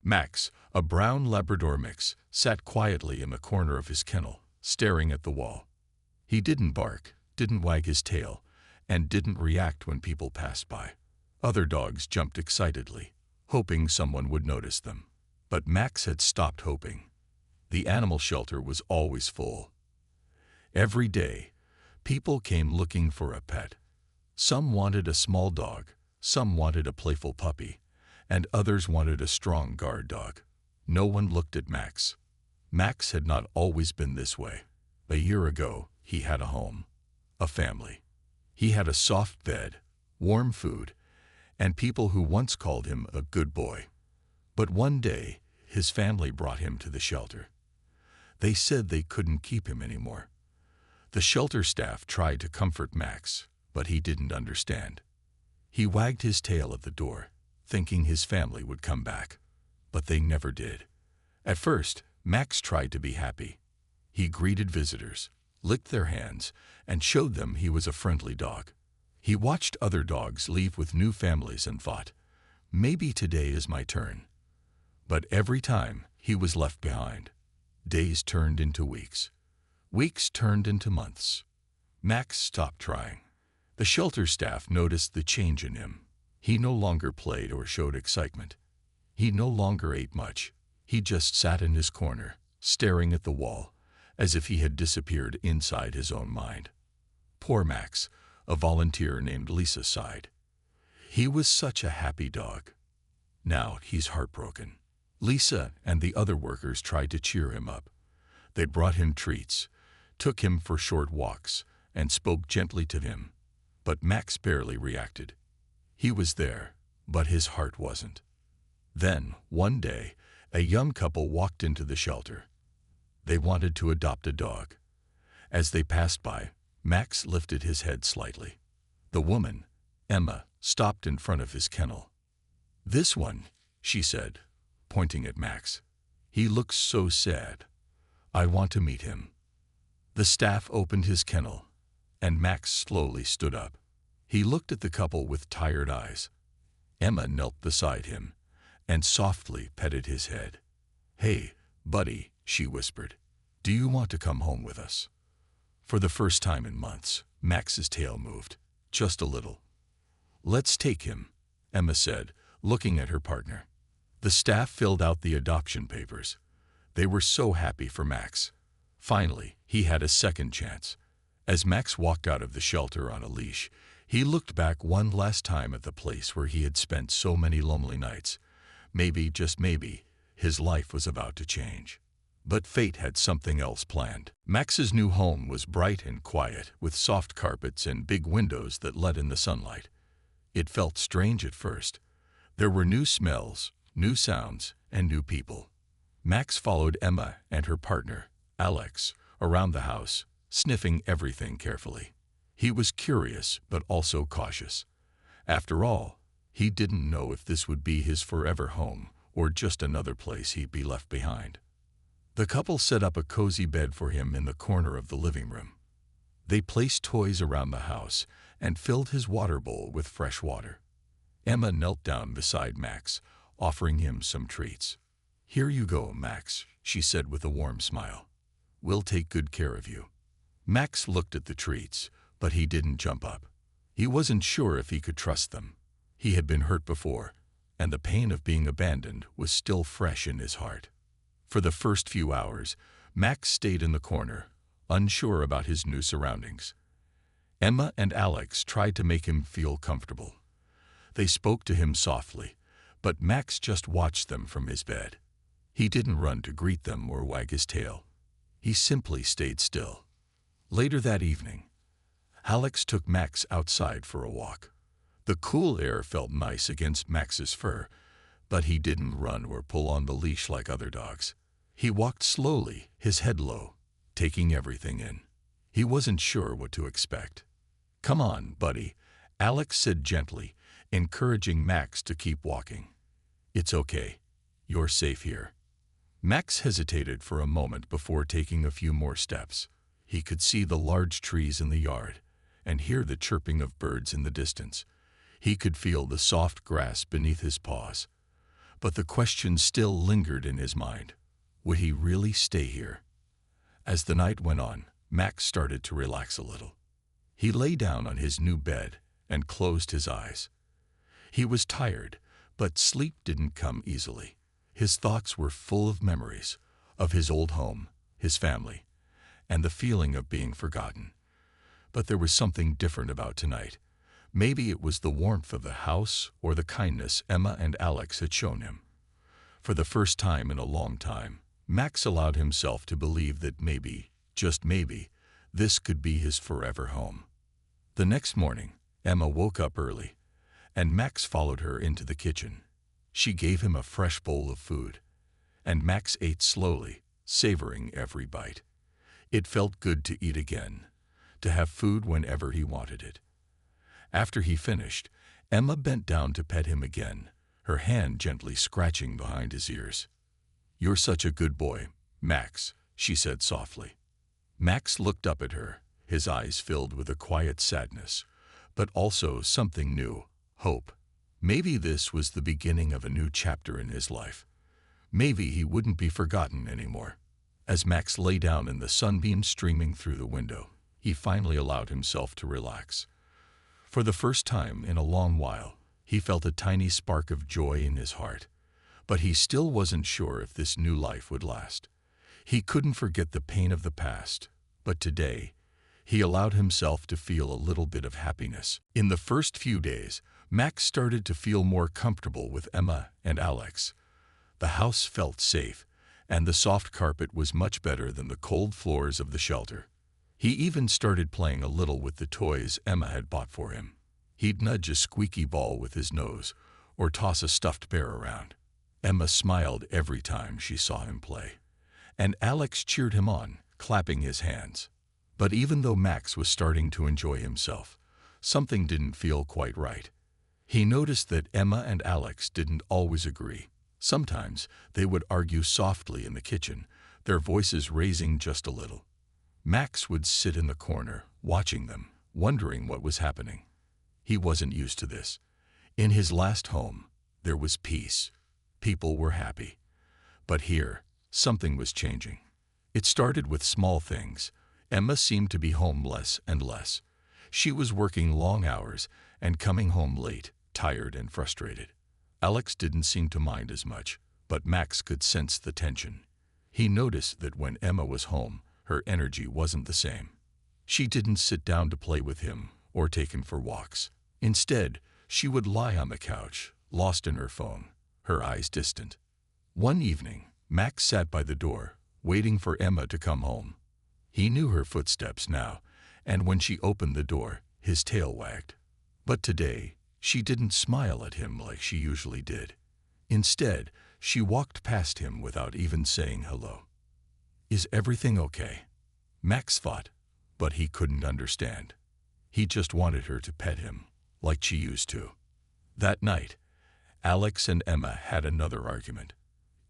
Max, a brown Labrador mix, sat quietly in the corner of his kennel, staring at the wall. He didn't bark, didn't wag his tail, and didn't react when people passed by. Other dogs jumped excitedly, hoping someone would notice them. But Max had stopped hoping. The animal shelter was always full. Every day, people came looking for a pet. Some wanted a small dog, some wanted a playful puppy, and others wanted a strong guard dog. No one looked at Max. Max had not always been this way. A year ago, he had a home, a family. He had a soft bed, warm food, and people who once called him a good boy. But one day, his family brought him to the shelter. They said they couldn't keep him anymore. The shelter staff tried to comfort Max, but he didn't understand. He wagged his tail at the door, thinking his family would come back. But they never did. At first, Max tried to be happy. He greeted visitors, licked their hands, and showed them he was a friendly dog. He watched other dogs leave with new families and thought, maybe today is my turn. But every time, he was left behind. Days turned into weeks. Weeks turned into months. Max stopped trying. The shelter staff noticed the change in him. He no longer played or showed excitement. He no longer ate much. He just sat in his corner, staring at the wall, as if he had disappeared inside his own mind. Poor Max, a volunteer named Lisa sighed. He was such a happy dog. Now he's heartbroken. Lisa and the other workers tried to cheer him up. They brought him treats, took him for short walks, and spoke gently to him. But Max barely reacted. He was there, but his heart wasn't. Then, one day, a young couple walked into the shelter. They wanted to adopt a dog. As they passed by, Max lifted his head slightly. The woman, Emma, stopped in front of his kennel. "This one," she said, pointing at Max. "He looks so sad. I want to meet him." The staff opened his kennel, and Max slowly stood up. He looked at the couple with tired eyes. Emma knelt beside him and softly petted his head. "Hey, buddy," she whispered. "Do you want to come home with us?" For the first time in months, Max's tail moved, just a little. "Let's take him," Emma said, looking at her partner. The staff filled out the adoption papers. They were so happy for Max. Finally, he had a second chance. As Max walked out of the shelter on a leash, he looked back one last time at the place where he had spent so many lonely nights. Maybe, just maybe, his life was about to change. But fate had something else planned. Max's new home was bright and quiet, with soft carpets and big windows that let in the sunlight. It felt strange at first. There were new smells, new sounds, and new people. Max followed Emma and her partner, Alex, around the house, sniffing everything carefully. He was curious, but also cautious. After all, he didn't know if this would be his forever home or just another place he'd be left behind. The couple set up a cozy bed for him in the corner of the living room. They placed toys around the house and filled his water bowl with fresh water. Emma knelt down beside Max, offering him some treats. "Here you go, Max," she said with a warm smile. "We'll take good care of you." Max looked at the treats, but he didn't jump up. He wasn't sure if he could trust them. He had been hurt before, and the pain of being abandoned was still fresh in his heart. For the first few hours, Max stayed in the corner, unsure about his new surroundings. Emma and Alex tried to make him feel comfortable. They spoke to him softly, but Max just watched them from his bed. He didn't run to greet them or wag his tail. He simply stayed still. Later that evening, Alex took Max outside for a walk. The cool air felt nice against Max's fur, but he didn't run or pull on the leash like other dogs. He walked slowly, his head low, taking everything in. He wasn't sure what to expect. "Come on, buddy," Alex said gently, encouraging Max to keep walking. "It's okay. You're safe here." Max hesitated for a moment before taking a few more steps. He could see the large trees in the yard and hear the chirping of birds in the distance. He could feel the soft grass beneath his paws. But the question still lingered in his mind. Would he really stay here? As the night went on, Max started to relax a little. He lay down on his new bed and closed his eyes. He was tired, but sleep didn't come easily. His thoughts were full of memories, of his old home, his family, and the feeling of being forgotten. But there was something different about tonight. Maybe it was the warmth of the house or the kindness Emma and Alex had shown him. For the first time in a long time, Max allowed himself to believe that maybe, just maybe, this could be his forever home. The next morning, Emma woke up early, and Max followed her into the kitchen. She gave him a fresh bowl of food, and Max ate slowly, savoring every bite. It felt good to eat again, to have food whenever he wanted it. After he finished, Emma bent down to pet him again, her hand gently scratching behind his ears. "You're such a good boy, Max," she said softly. Max looked up at her, his eyes filled with a quiet sadness, but also something new, hope. Maybe this was the beginning of a new chapter in his life. Maybe he wouldn't be forgotten anymore. As Max lay down in the sunbeam streaming through the window, he finally allowed himself to relax. For the first time in a long while, he felt a tiny spark of joy in his heart. But he still wasn't sure if this new life would last. He couldn't forget the pain of the past, but today, he allowed himself to feel a little bit of happiness. In the first few days, Max started to feel more comfortable with Emma and Alex. The house felt safe, and the soft carpet was much better than the cold floors of the shelter. He even started playing a little with the toys Emma had bought for him. He'd nudge a squeaky ball with his nose, or toss a stuffed bear around. Emma smiled every time she saw him play, and Alex cheered him on, clapping his hands. But even though Max was starting to enjoy himself, something didn't feel quite right. He noticed that Emma and Alex didn't always agree. Sometimes they would argue softly in the kitchen, their voices raising just a little. Max would sit in the corner, watching them, wondering what was happening. He wasn't used to this. In his last home, there was peace. People were happy. But here, something was changing. It started with small things. Emma seemed to be home less and less. She was working long hours and coming home late, tired and frustrated. Alex didn't seem to mind as much, but Max could sense the tension. He noticed that when Emma was home, her energy wasn't the same. She didn't sit down to play with him or take him for walks. Instead, she would lie on the couch, lost in her phone, her eyes distant. One evening, Max sat by the door, waiting for Emma to come home. He knew her footsteps now, and when she opened the door, his tail wagged. But today, she didn't smile at him like she usually did. Instead, she walked past him without even saying hello. "Is everything okay?" Max thought, but he couldn't understand. He just wanted her to pet him, like she used to. That night, Alex and Emma had another argument.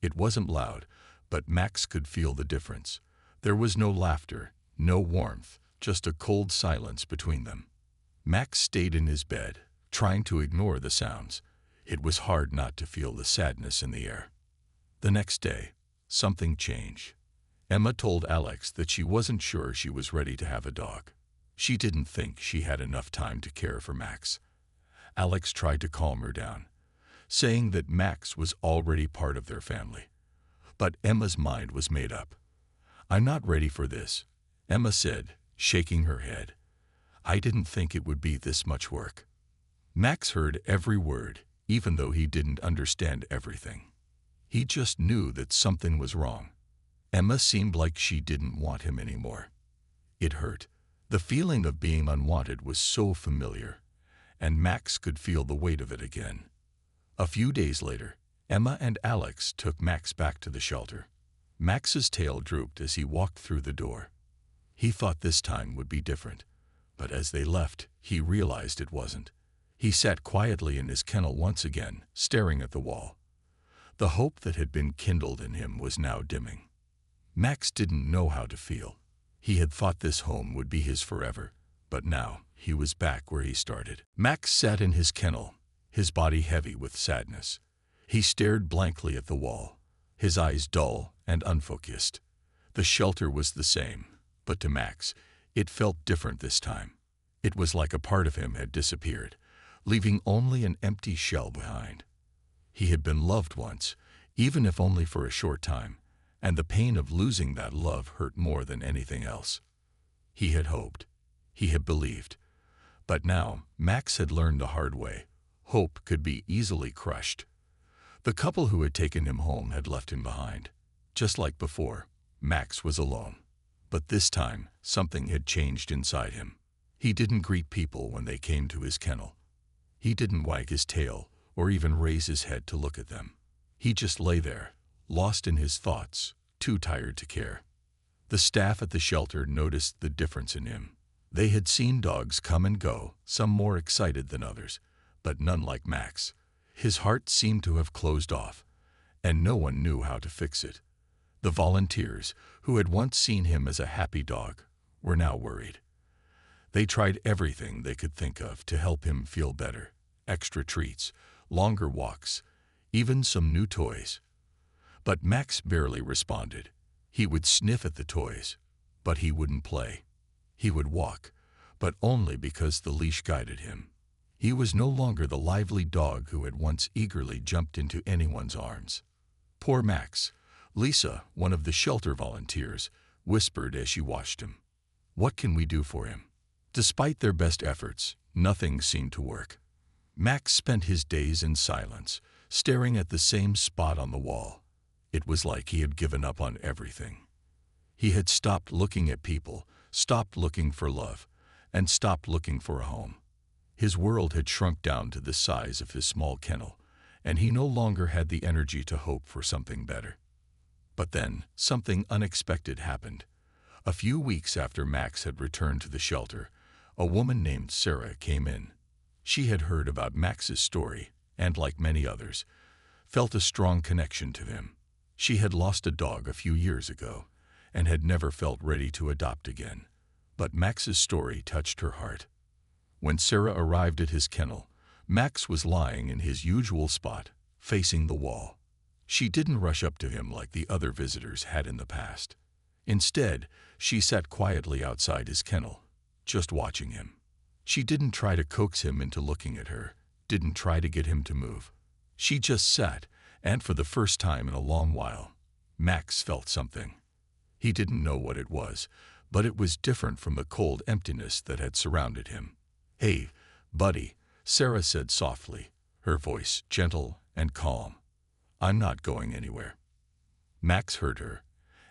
It wasn't loud, but Max could feel the difference. There was no laughter, no warmth, just a cold silence between them. Max stayed in his bed, trying to ignore the sounds. It was hard not to feel the sadness in the air. The next day, something changed. Emma told Alex that she wasn't sure she was ready to have a dog. She didn't think she had enough time to care for Max. Alex tried to calm her down, saying that Max was already part of their family. But Emma's mind was made up. "I'm not ready for this," Emma said, shaking her head. "I didn't think it would be this much work." Max heard every word, even though he didn't understand everything. He just knew that something was wrong. Emma seemed like she didn't want him anymore. It hurt. The feeling of being unwanted was so familiar, and Max could feel the weight of it again. A few days later, Emma and Alex took Max back to the shelter. Max's tail drooped as he walked through the door. He thought this time would be different, but as they left, he realized it wasn't. He sat quietly in his kennel once again, staring at the wall. The hope that had been kindled in him was now dimming. Max didn't know how to feel. He had thought this home would be his forever, but now he was back where he started. Max sat in his kennel, his body heavy with sadness. He stared blankly at the wall, his eyes dull and unfocused. The shelter was the same, but to Max, it felt different this time. It was like a part of him had disappeared, leaving only an empty shell behind. He had been loved once, even if only for a short time, and the pain of losing that love hurt more than anything else. He had hoped. He had believed. But now, Max had learned the hard way. Hope could be easily crushed. The couple who had taken him home had left him behind. Just like before, Max was alone. But this time, something had changed inside him. He didn't greet people when they came to his kennel. He didn't wag his tail or even raise his head to look at them. He just lay there, lost in his thoughts, too tired to care. The staff at the shelter noticed the difference in him. They had seen dogs come and go, some more excited than others, but none like Max. His heart seemed to have closed off, and no one knew how to fix it. The volunteers, who had once seen him as a happy dog, were now worried. They tried everything they could think of to help him feel better. Extra treats, longer walks, even some new toys. But Max barely responded. He would sniff at the toys, but he wouldn't play. He would walk, but only because the leash guided him. He was no longer the lively dog who had once eagerly jumped into anyone's arms. Poor Max. Lisa, one of the shelter volunteers, whispered as she watched him. "What can we do for him?" Despite their best efforts, nothing seemed to work. Max spent his days in silence, staring at the same spot on the wall. It was like he had given up on everything. He had stopped looking at people, stopped looking for love, and stopped looking for a home. His world had shrunk down to the size of his small kennel, and he no longer had the energy to hope for something better. But then, something unexpected happened. A few weeks after Max had returned to the shelter, a woman named Sarah came in. She had heard about Max's story, and like many others, felt a strong connection to him. She had lost a dog a few years ago, and had never felt ready to adopt again. But Max's story touched her heart. When Sarah arrived at his kennel, Max was lying in his usual spot, facing the wall. She didn't rush up to him like the other visitors had in the past. Instead, she sat quietly outside his kennel, just watching him. She didn't try to coax him into looking at her, didn't try to get him to move. She just sat, and for the first time in a long while, Max felt something. He didn't know what it was, but it was different from the cold emptiness that had surrounded him. "Hey, buddy," Sarah said softly, her voice gentle and calm. "I'm not going anywhere." Max heard her,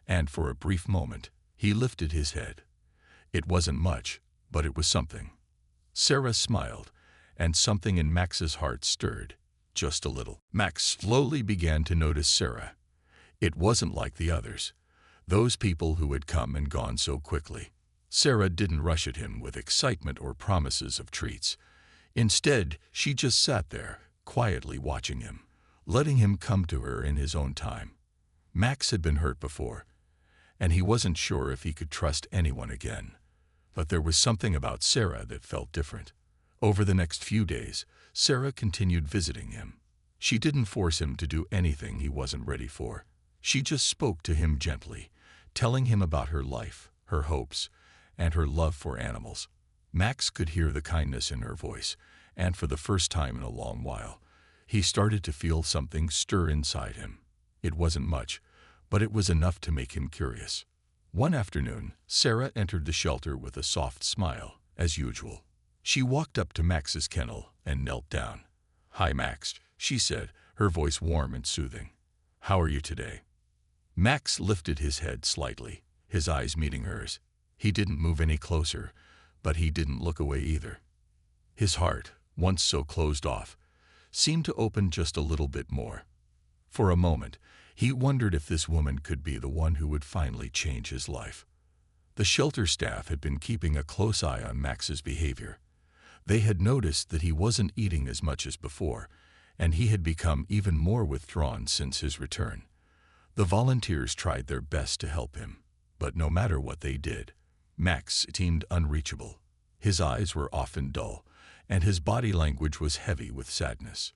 and for a brief moment, he lifted his head. It wasn't much, but it was something. Sarah smiled, and something in Max's heart stirred, just a little. Max slowly began to notice Sarah. It wasn't like the others, those people who had come and gone so quickly. Sarah didn't rush at him with excitement or promises of treats. Instead, she just sat there, quietly watching him, letting him come to her in his own time. Max had been hurt before, and he wasn't sure if he could trust anyone again. But there was something about Sarah that felt different. Over the next few days, Sarah continued visiting him. She didn't force him to do anything he wasn't ready for. She just spoke to him gently, telling him about her life, her hopes, and her love for animals. Max could hear the kindness in her voice, and for the first time in a long while, he started to feel something stir inside him. It wasn't much, but it was enough to make him curious. One afternoon, Sarah entered the shelter with a soft smile, as usual. She walked up to Max's kennel and knelt down. "Hi, Max," she said, her voice warm and soothing. "How are you today?" Max lifted his head slightly, his eyes meeting hers. He didn't move any closer, but he didn't look away either. His heart, once so closed off, seemed to open just a little bit more. For a moment, he wondered if this woman could be the one who would finally change his life. The shelter staff had been keeping a close eye on Max's behavior. They had noticed that he wasn't eating as much as before, and he had become even more withdrawn since his return. The volunteers tried their best to help him, but no matter what they did, Max seemed unreachable. His eyes were often dull, and his body language was heavy with sadness.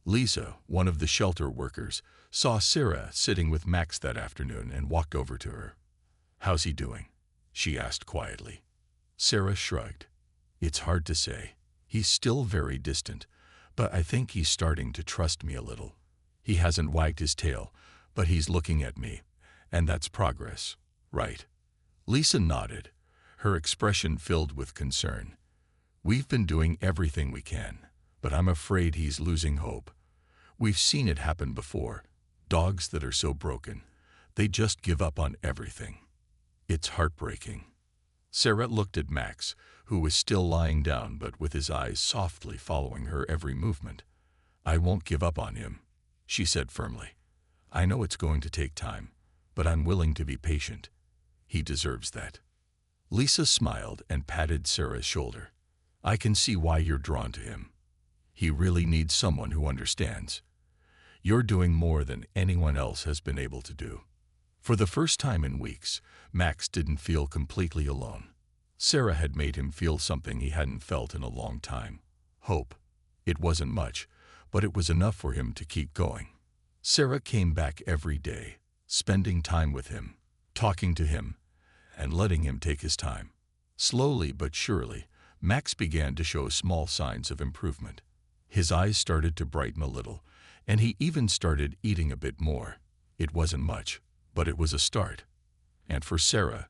Lisa, one of the shelter workers, saw Sarah sitting with Max that afternoon and walked over to her. "How's he doing?" she asked quietly. Sarah shrugged. "It's hard to say. He's still very distant, but I think he's starting to trust me a little. He hasn't wagged his tail, but he's looking at me, and that's progress, right?" Lisa nodded, her expression filled with concern. "We've been doing everything we can, but I'm afraid he's losing hope. We've seen it happen before. Dogs that are so broken, they just give up on everything. It's heartbreaking." Sarah looked at Max, who was still lying down but with his eyes softly following her every movement. "I won't give up on him," she said firmly. "I know it's going to take time, but I'm willing to be patient. He deserves that." Lisa smiled and patted Sarah's shoulder. "I can see why you're drawn to him. He really needs someone who understands. You're doing more than anyone else has been able to do." For the first time in weeks, Max didn't feel completely alone. Sarah had made him feel something he hadn't felt in a long time. Hope. It wasn't much, but it was enough for him to keep going. Sarah came back every day, spending time with him, talking to him, and letting him take his time. Slowly but surely, Max began to show small signs of improvement. His eyes started to brighten a little, and he even started eating a bit more. It wasn't much, but it was a start. And for Sarah,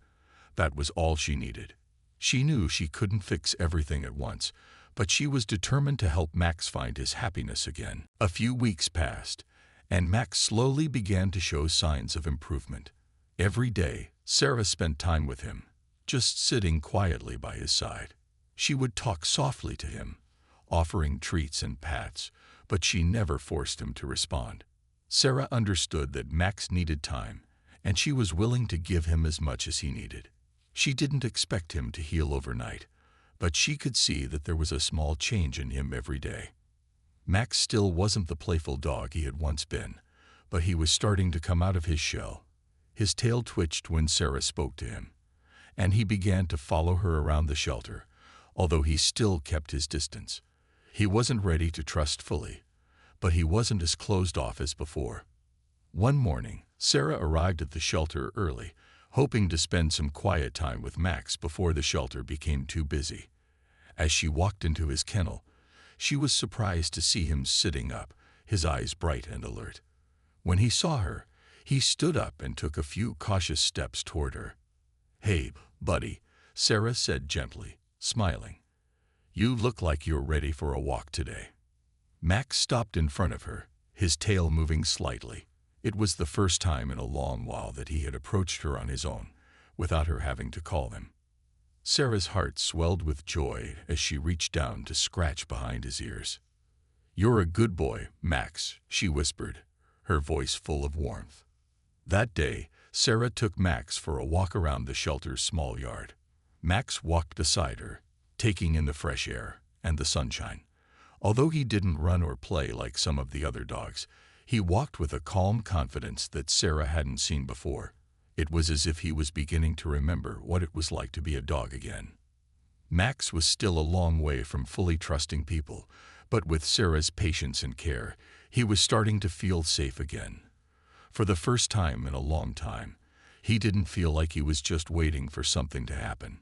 that was all she needed. She knew she couldn't fix everything at once, but she was determined to help Max find his happiness again. A few weeks passed, and Max slowly began to show signs of improvement. Every day, Sarah spent time with him, just sitting quietly by his side. She would talk softly to him, offering treats and pats, but she never forced him to respond. Sarah understood that Max needed time, and she was willing to give him as much as he needed. She didn't expect him to heal overnight, but she could see that there was a small change in him every day. Max still wasn't the playful dog he had once been, but he was starting to come out of his shell. His tail twitched when Sarah spoke to him, and he began to follow her around the shelter, although he still kept his distance. He wasn't ready to trust fully, but he wasn't as closed off as before. One morning, Sarah arrived at the shelter early, hoping to spend some quiet time with Max before the shelter became too busy. As she walked into his kennel, she was surprised to see him sitting up, his eyes bright and alert. When he saw her, he stood up and took a few cautious steps toward her. "Hey, buddy," Sarah said gently, smiling. "You look like you're ready for a walk today." Max stopped in front of her, his tail moving slightly. It was the first time in a long while that he had approached her on his own, without her having to call him. Sarah's heart swelled with joy as she reached down to scratch behind his ears. "You're a good boy, Max," she whispered, her voice full of warmth. That day, Sarah took Max for a walk around the shelter's small yard. Max walked beside her, taking in the fresh air and the sunshine. Although he didn't run or play like some of the other dogs, he walked with a calm confidence that Sarah hadn't seen before. It was as if he was beginning to remember what it was like to be a dog again. Max was still a long way from fully trusting people, but with Sarah's patience and care, he was starting to feel safe again. For the first time in a long time, he didn't feel like he was just waiting for something to happen.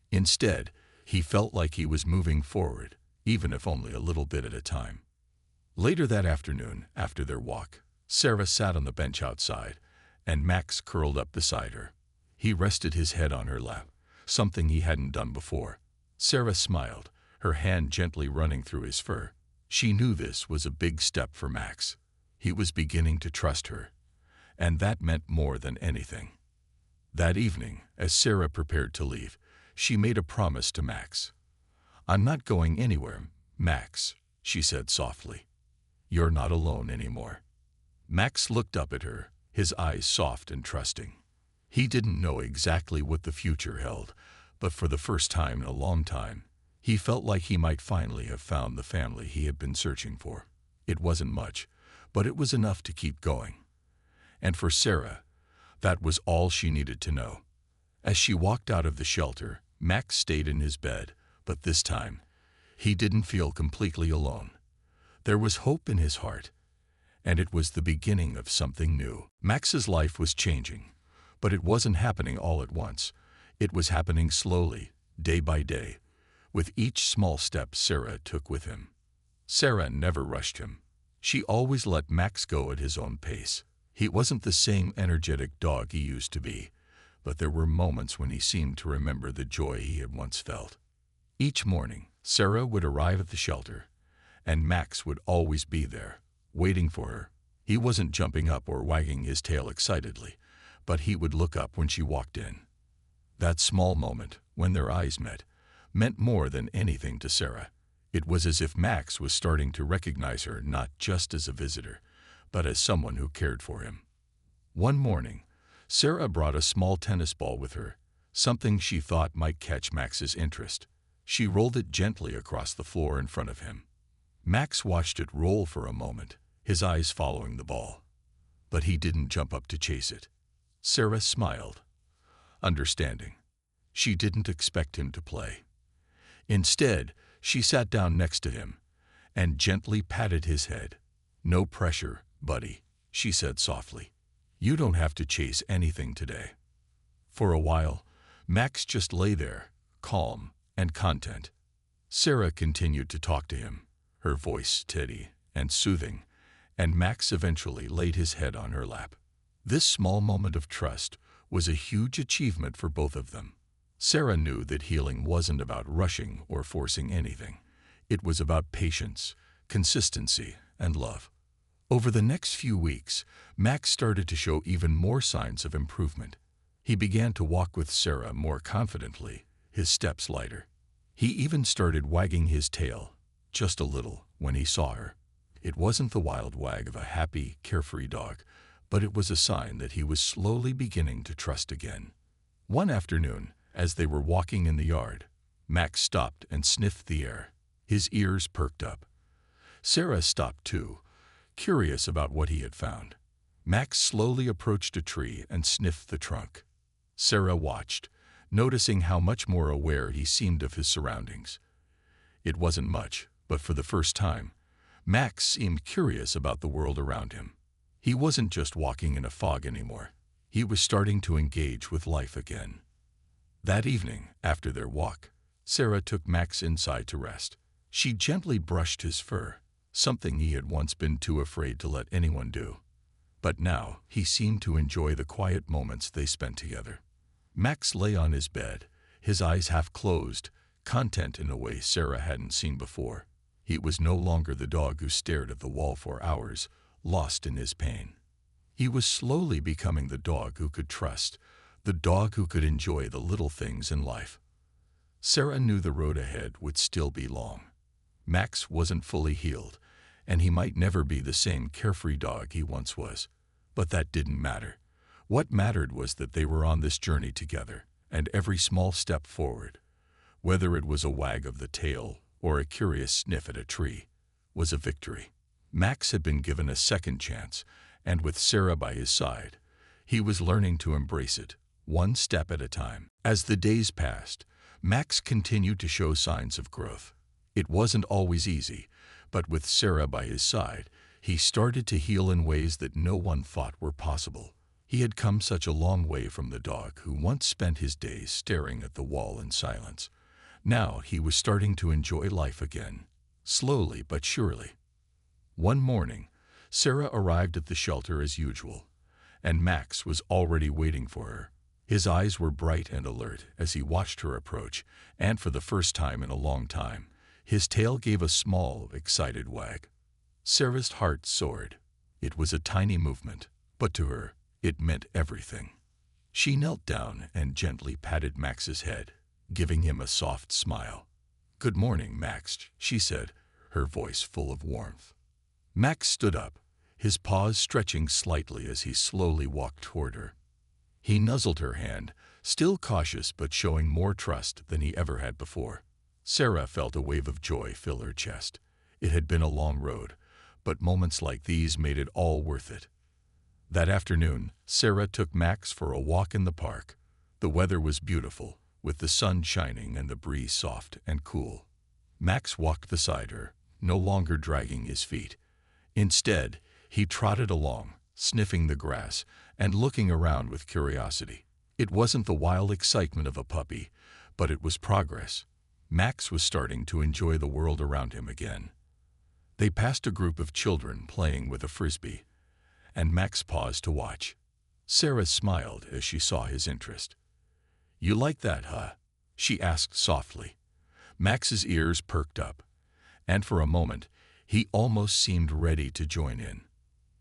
Instead, he felt like he was moving forward, even if only a little bit at a time. Later that afternoon, after their walk, Sarah sat on the bench outside, and Max curled up beside her. He rested his head on her lap, something he hadn't done before. Sarah smiled, her hand gently running through his fur. She knew this was a big step for Max. He was beginning to trust her, and that meant more than anything. That evening, as Sarah prepared to leave, she made a promise to Max. "I'm not going anywhere, Max," she said softly. "You're not alone anymore." Max looked up at her, his eyes soft and trusting. He didn't know exactly what the future held, but for the first time in a long time, he felt like he might finally have found the family he had been searching for. It wasn't much, but it was enough to keep going. And for Sarah, that was all she needed to know. As she walked out of the shelter, Max stayed in his bed, but this time, he didn't feel completely alone. There was hope in his heart, and it was the beginning of something new. Max's life was changing, but it wasn't happening all at once. It was happening slowly, day by day, with each small step Sarah took with him. Sarah never rushed him. She always let Max go at his own pace. He wasn't the same energetic dog he used to be, but there were moments when he seemed to remember the joy he had once felt. Each morning, Sarah would arrive at the shelter, and Max would always be there, waiting for her. He wasn't jumping up or wagging his tail excitedly, but he would look up when she walked in. That small moment, when their eyes met, meant more than anything to Sarah. It was as if Max was starting to recognize her not just as a visitor, but as someone who cared for him. One morning, Sarah brought a small tennis ball with her, something she thought might catch Max's interest. She rolled it gently across the floor in front of him. Max watched it roll for a moment, his eyes following the ball. But he didn't jump up to chase it. Sarah smiled, understanding. She didn't expect him to play. Instead, she sat down next to him and gently patted his head. "No pressure, buddy," she said softly. "You don't have to chase anything today." For a while, Max just lay there, calm and content. Sarah continued to talk to him, her voice steady and soothing, and Max eventually laid his head on her lap. This small moment of trust was a huge achievement for both of them. Sarah knew that healing wasn't about rushing or forcing anything. It was about patience, consistency, and love. Over the next few weeks, Max started to show even more signs of improvement. He began to walk with Sarah more confidently, his steps lighter. He even started wagging his tail, just a little, when he saw her. It wasn't the wild wag of a happy, carefree dog, but it was a sign that he was slowly beginning to trust again. One afternoon, as they were walking in the yard, Max stopped and sniffed the air. His ears perked up. Sarah stopped too, curious about what he had found. Max slowly approached a tree and sniffed the trunk. Sarah watched, noticing how much more aware he seemed of his surroundings. It wasn't much, but for the first time, Max seemed curious about the world around him. He wasn't just walking in a fog anymore. He was starting to engage with life again. That evening, after their walk, Sarah took Max inside to rest. She gently brushed his fur, something he had once been too afraid to let anyone do. But now he seemed to enjoy the quiet moments they spent together. Max lay on his bed, his eyes half closed, content in a way Sarah hadn't seen before. He was no longer the dog who stared at the wall for hours, lost in his pain. He was slowly becoming the dog who could trust, the dog who could enjoy the little things in life. Sarah knew the road ahead would still be long. Max wasn't fully healed, and he might never be the same carefree dog he once was. But that didn't matter. What mattered was that they were on this journey together, and every small step forward, whether it was a wag of the tail or a curious sniff at a tree, was a victory. Max had been given a second chance, and with Sarah by his side, he was learning to embrace it, one step at a time. As the days passed, Max continued to show signs of growth. It wasn't always easy, but with Sarah by his side, he started to heal in ways that no one thought were possible. He had come such a long way from the dog who once spent his days staring at the wall in silence. Now he was starting to enjoy life again, slowly but surely. One morning, Sarah arrived at the shelter as usual, and Max was already waiting for her. His eyes were bright and alert as he watched her approach, and for the first time in a long time, his tail gave a small, excited wag. Sarah's heart soared. It was a tiny movement, but to her, it meant everything. She knelt down and gently patted Max's head, giving him a soft smile. "Good morning, Max," she said, her voice full of warmth. Max stood up, his paws stretching slightly as he slowly walked toward her. He nuzzled her hand, still cautious but showing more trust than he ever had before. Sarah felt a wave of joy fill her chest. It had been a long road, but moments like these made it all worth it. That afternoon, Sarah took Max for a walk in the park. The weather was beautiful, with the sun shining and the breeze soft and cool. Max walked beside her, no longer dragging his feet. Instead, he trotted along, sniffing the grass and looking around with curiosity. It wasn't the wild excitement of a puppy, but it was progress. Max was starting to enjoy the world around him again. They passed a group of children playing with a frisbee, and Max paused to watch. Sarah smiled as she saw his interest. "You like that, huh?" she asked softly. Max's ears perked up, and for a moment, he almost seemed ready to join in.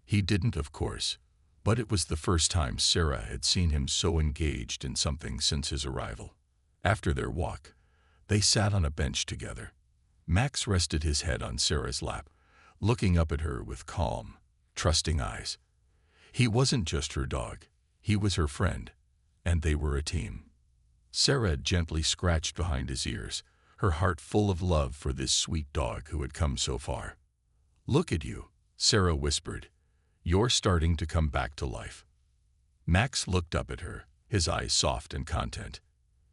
He didn't, of course, but it was the first time Sarah had seen him so engaged in something since his arrival. After their walk, they sat on a bench together. Max rested his head on Sarah's lap, looking up at her with calm, trusting eyes. He wasn't just her dog, he was her friend, and they were a team. Sarah gently scratched behind his ears, her heart full of love for this sweet dog who had come so far. "Look at you," Sarah whispered. "You're starting to come back to life." Max looked up at her, his eyes soft and content.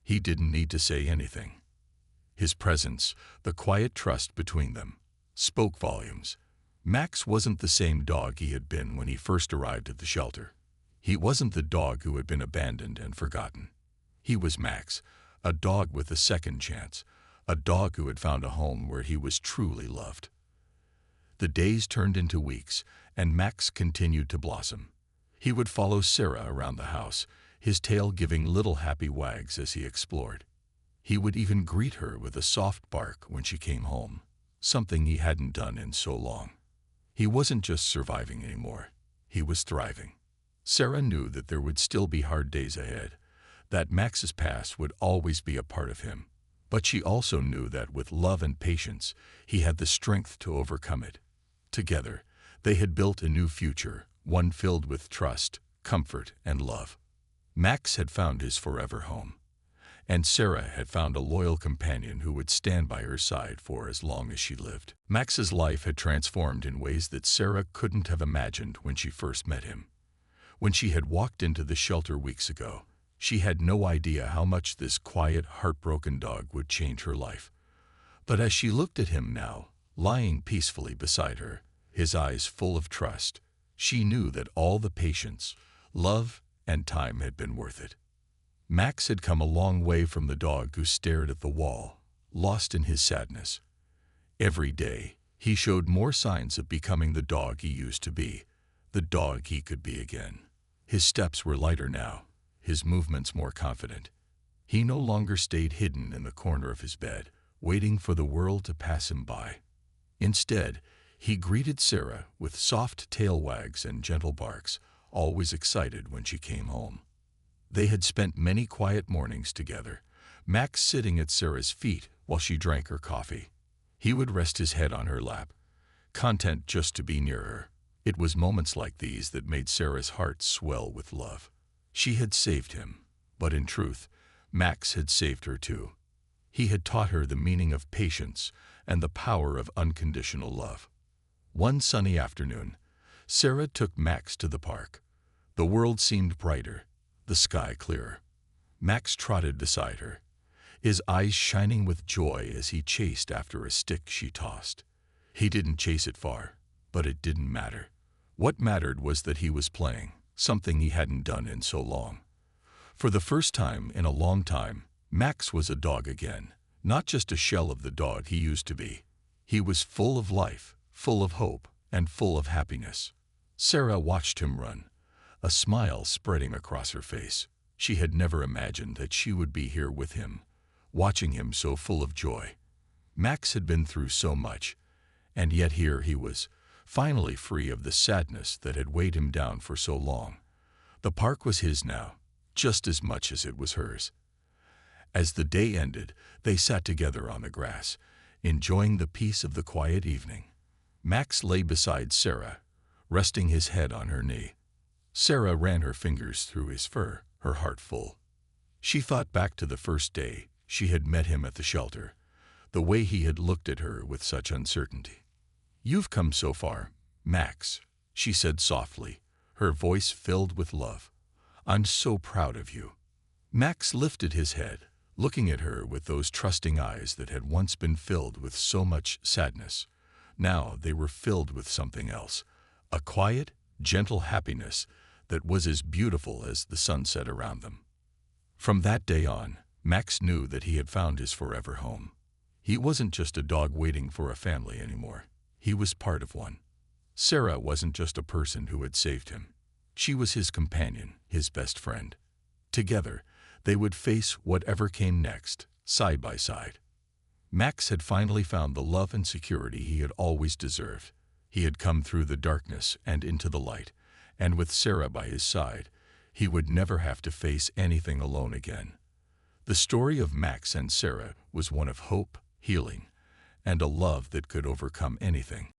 He didn't need to say anything. His presence, the quiet trust between them, spoke volumes. Max wasn't the same dog he had been when he first arrived at the shelter. He wasn't the dog who had been abandoned and forgotten. He was Max, a dog with a second chance, a dog who had found a home where he was truly loved. The days turned into weeks, and Max continued to blossom. He would follow Sarah around the house, his tail giving little happy wags as he explored. He would even greet her with a soft bark when she came home, something he hadn't done in so long. He wasn't just surviving anymore, he was thriving. Sarah knew that there would still be hard days ahead, that Max's past would always be a part of him. But she also knew that with love and patience, he had the strength to overcome it. Together, they had built a new future, one filled with trust, comfort, and love. Max had found his forever home, and Sarah had found a loyal companion who would stand by her side for as long as she lived. Max's life had transformed in ways that Sarah couldn't have imagined when she first met him. When she had walked into the shelter weeks ago, she had no idea how much this quiet, heartbroken dog would change her life. But as she looked at him now, lying peacefully beside her, his eyes full of trust, she knew that all the patience, love, and time had been worth it. Max had come a long way from the dog who stared at the wall, lost in his sadness. Every day, he showed more signs of becoming the dog he used to be, the dog he could be again. His steps were lighter now, his movements more confident. He no longer stayed hidden in the corner of his bed, waiting for the world to pass him by. Instead, he greeted Sarah with soft tail wags and gentle barks, always excited when she came home. They had spent many quiet mornings together, Max sitting at Sarah's feet while she drank her coffee. He would rest his head on her lap, content just to be near her. It was moments like these that made Sarah's heart swell with love. She had saved him, but in truth, Max had saved her too. He had taught her the meaning of patience and the power of unconditional love. One sunny afternoon, Sarah took Max to the park. The world seemed brighter, the sky clearer. Max trotted beside her, his eyes shining with joy as he chased after a stick she tossed. He didn't chase it far, but it didn't matter. What mattered was that he was playing, something he hadn't done in so long. For the first time in a long time, Max was a dog again, not just a shell of the dog he used to be. He was full of life, full of hope, and full of happiness. Sarah watched him run, a smile spreading across her face. She had never imagined that she would be here with him, watching him so full of joy. Max had been through so much, and yet here he was, finally free of the sadness that had weighed him down for so long. The park was his now, just as much as it was hers. As the day ended, they sat together on the grass, enjoying the peace of the quiet evening. Max lay beside Sarah, resting his head on her knee. Sarah ran her fingers through his fur, her heart full. She thought back to the first day she had met him at the shelter, the way he had looked at her with such uncertainty. "You've come so far, Max," she said softly, her voice filled with love. "I'm so proud of you." Max lifted his head, looking at her with those trusting eyes that had once been filled with so much sadness. Now they were filled with something else, a quiet, gentle happiness that was as beautiful as the sunset around them. From that day on, Max knew that he had found his forever home. He wasn't just a dog waiting for a family anymore. He was part of one. Sarah wasn't just a person who had saved him. She was his companion, his best friend. Together, they would face whatever came next, side by side. Max had finally found the love and security he had always deserved. He had come through the darkness and into the light, and with Sarah by his side, he would never have to face anything alone again. The story of Max and Sarah was one of hope, healing, and a love that could overcome anything.